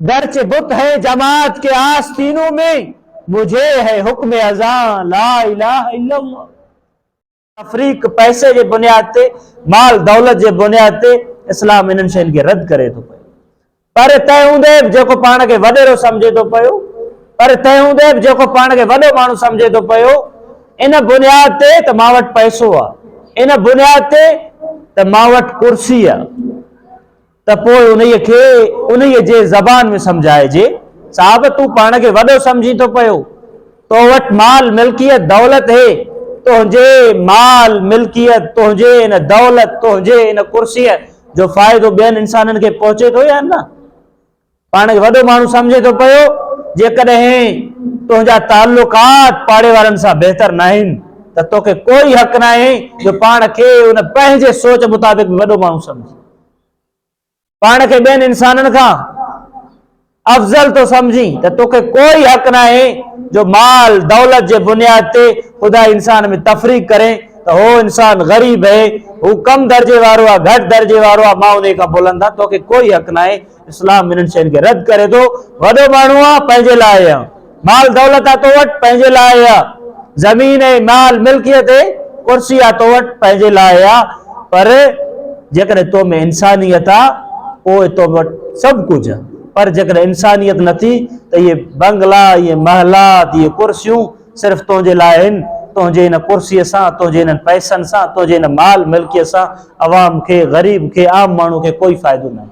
दर्च बुत है जमात के आस्तीनों में, मुझे है हुक्म अज़ां ला इलाहा इल्लल्लाह। तफरीक पैसे जे बुनियाद ते, माल दौलत जे बुनियाद ते इस्लाम इन्हनि शयुनि खे रद्द करे थो पियो। पर तंहिं हूंदे बि जेको पाण खे वॾेरो सम्झे थो पियो, पर तंहिं हूंदे बि जेको पाण खे वॾो माण्हू सम्झे थो पियो, इन बुनियाद ते त मां वटि पैसो आहे, इन बुनियाद ते त मां वटि कुर्सी आहे, त पोइ उन्हीअ खे उन्हीअ जे ज़बान में सम्झाइजे, साहब तूं पाण खे वॾो सम्झी थो पियो, तो वटि माल मिल्कियत दौलत है, तुंहिंजे माल मिल्कियत, तुंहिंजे इन दौलत, तुंहिंजे इन कुर्सीअ जो फ़ाइदो ॿियनि इंसाननि खे पहुचे थो या न? पाण खे वॾो माण्हू सम्झे थो पियो, जेकॾहिं तुंहिंजा ताल्लुकात पाड़े वारनि सां बहितर न आहिनि त तोखे कोई हक़ न आहे जो पाण खे उन पंहिंजे सोच मुताबिक़ वॾो माण्हू सम्झे। पाण खे ॿियनि इंसाननि खां अफ़ज़ल तो समझी त तोखे कोई हक़ न आहे जो माल दौलत जे बुनियाद ते ख़ुदा इंसान में तफ़रीक करे त हो इंसान ग़रीब है, हू कम दर्जे वारो आहे, घटि दर्जे वारो आहे, मां उन खां बुलंद आहे, तोखे कोई हक़ न आहे। इस्लाम इन्हनि शयुनि खे रद्द करे थो। वॾो माण्हू आहे पंहिंजे लाइ आहे, माल दौलत आहे तो वटि पंहिंजे लाइ आहे, ज़मीन ऐं माल मिल्कियत ऐं कुर्सी आहे तो वटि पंहिंजे लाइ आहे, पर जेकॾहिं तो में इंसानियत आहे पोइ तो वटि सभु कुझु आहे। पर जेकॾहिं इंसानियत नथी त इहे बंगला, इहे महलात, इहे कुर्सियूं सिर्फ़ु तुंहिंजे लाइ आहिनि। तुंहिंजे इन कुर्सीअ सां, तुंहिंजे इन पैसनि सां, तुंहिंजे इन माल मिल्कियत सां अवाम खे, ग़रीब खे, आम माण्हू खे कोई फ़ाइदो न आहे।